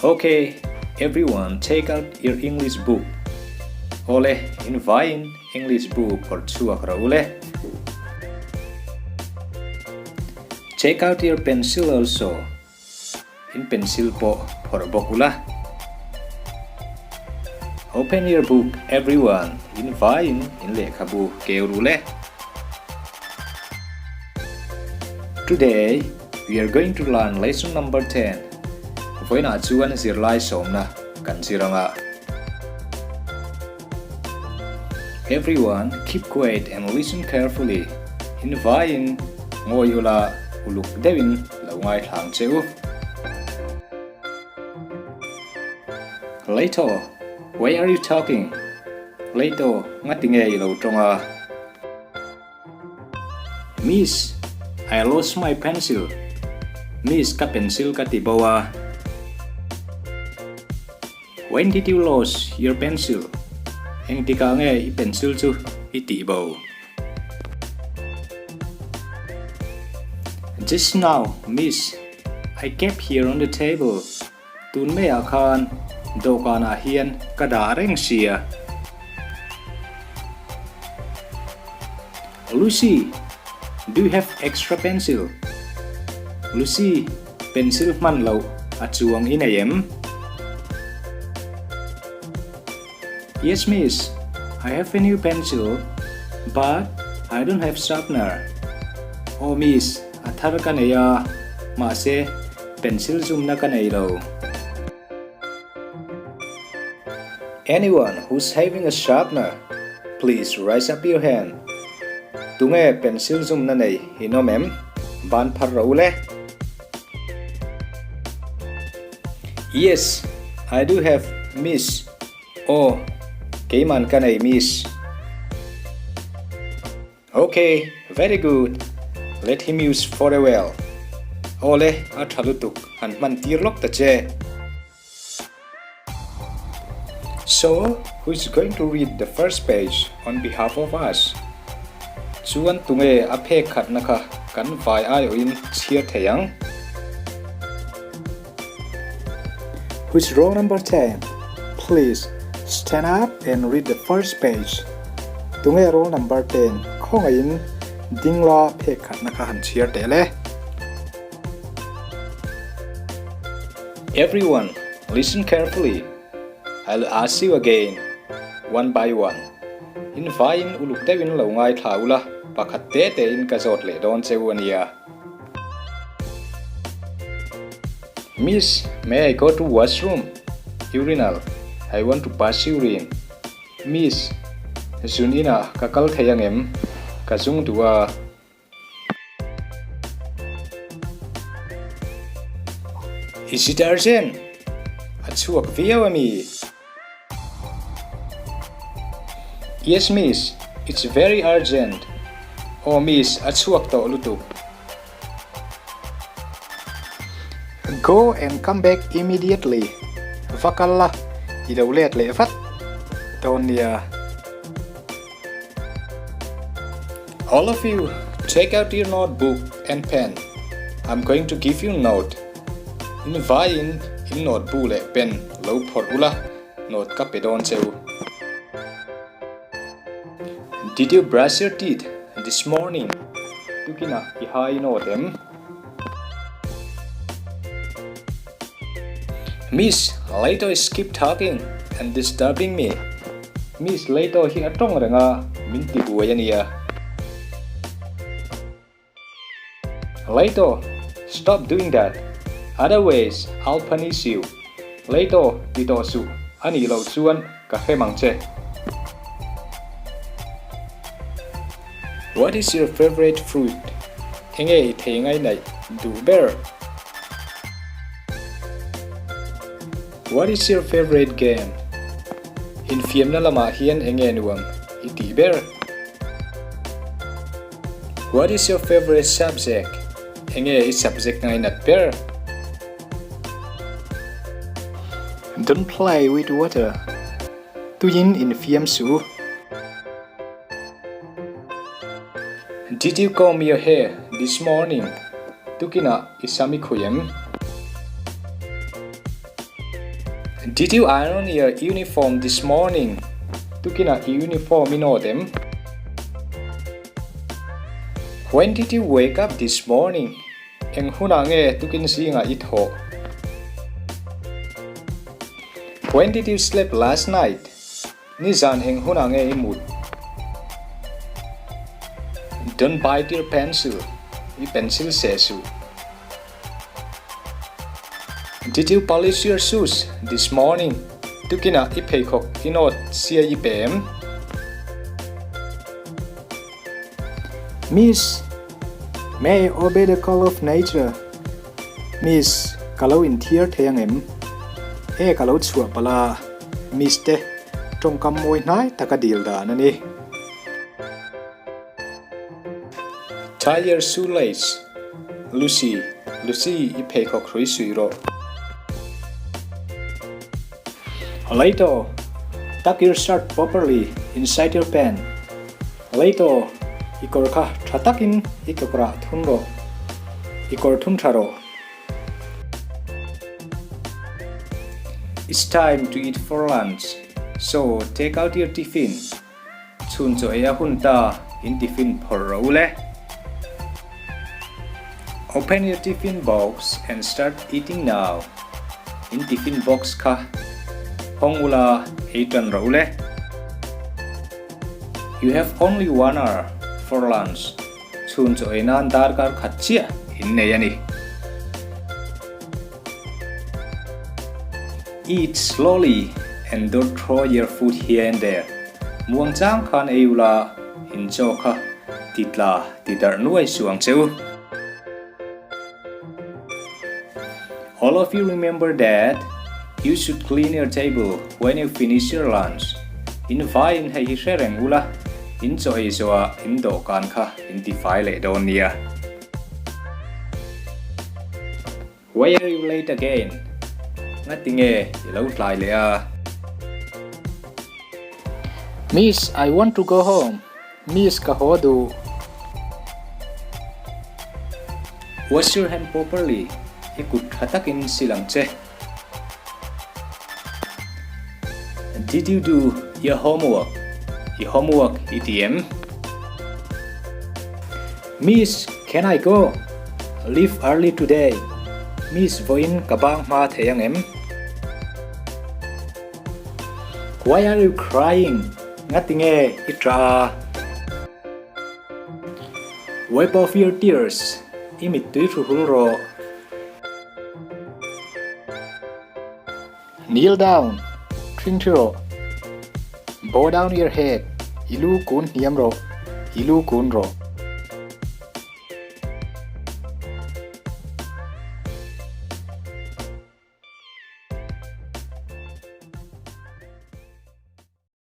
Okay, everyone, take out your English book. Ole, invite English book or chuak ra ule. Take out your pencil also. In pencil po for bokula. Open your book, everyone. Invite in lekhabu keurule. Today, we are going to learn lesson number 10. Với na chuan zirlai somna kan ziranga. Everyone, keep quiet and listen carefully. Invite ngoi ula uluk dewin laungai thang cheu. Later, why are you talking? Later, ngatinge lo tonga. Miss, I lost my pencil. Miss, ka pencil ka tibawa. When did you lose your pencil? Eng tika nge I pencil chu I tibaw. Just now, Miss, I kept here on the table. Tun me akan dokan ahian kadareng siya. Lucy, do you have extra pencil? Lucy, pencil man law at suwang inayem? Yes, miss. I have a new pencil, but I don't have sharpener. Oh, miss, athar ka naya mase pencil zoom na ka nayo. Anyone who's having a sharpener, please raise up your hand. Tunge pencil zoom na nay hino mem ban par ule. Yes, I do have, miss. Oh, Kaiman ka na miss. Okay, very good. Let him use for a while. Ole at halutuk and man tirlok ta che. So, who is going to read the first page on behalf of us? Chuan tunge aphe khat naka kan vai ayo in chia thayang. Who's row number 10? Please stand up and read the first page. Tunge roll number 10. Khongain dingla pekhat naka han chia tele. Everyone, listen carefully. I'll ask you again, one by one. Invite uluk dewin laungai thaula pakhat te in kazot le don cheuania. Miss, may I go to washroom? Urinal. I want to pass urine. Miss, Zunina kakal thayangem kazung dua. Is it urgent? Atsuak viawami. Yes, miss, it's very urgent. Oh, miss, atsuak to lutuk. Go and come back immediately. Vakalla. Idaulet lefat Tonya. All of you, take out your notebook and pen. I'm going to give you a note. Invite in notebook le pen low por ula note ka pedon cheu. Did you brush your teeth this morning? Tukina ihai no them. Miss, later skip talking and disturbing me. Miss, later he atong renga minti buayania. Later, stop doing that. Otherwise, I'll punish you. Later, ditosu ani lo chuan ka hmang che. What is your favorite fruit? Enge thengai nai du bear. What is your favorite game? In film na lama hian enge nuam iti bear. What is your favorite subject? Enge is subject ngai nat bear. Don't play with water. Tuyin in film su. Did you comb your hair this morning? Tukina isami kuyem. Did you iron your uniform this morning? Tukina uniform inodem. When did you wake up this morning? Eng hunange tukin singa itho. When did you sleep last night? Nizan eng hunange imut. Don't bite your pencil. I pencil sesu. Did you polish your shoes this morning? Tukina ipekok inot sia ipem. Miss, may I obey the call of nature? Miss, kalau in tier thang em. Kalau chua pala, Miss te, trong kam moi nai takadil da nani. Tie your shoelace. Lucy ipekok risuiro. Later, tuck your shirt properly inside your pants. Later, ikor ka tratakin ikokra thunro. Ikor thuntharo. It's time to eat for lunch. So take out your tiffin. Chuncho eya hunta in tiffin porole. Open your tiffin box and start eating now. In tiffin box ka. Hongula eitan role. You have only 1 hour for lunch. Chuncho enan darkar khatchia inne yani. Eat slowly and don't throw your food here and there. Muang chang khan eula hincho kha titla tidar nuai suang cheu. All of you remember that you should clean your table when you finish your lunch. In vain hay sereng ula incho isoa indo kan kha inti file donia. Why are you late again? Nothing lâu lại lệ. Miss, I want to go home. Miss kahodu. Wash your hand properly. Ikut hatakin silang che. Did you do your homework? Your homework ETM? Miss, can I go? Leave early today. Miss voin kabang ma theyang em. Why are you crying? Nothing itra. Wipe off your tears. Imit tui ruhulro. Kneel down. Trinthiro. Bow down your head. Ilu kun yamro. Ilu kun ro.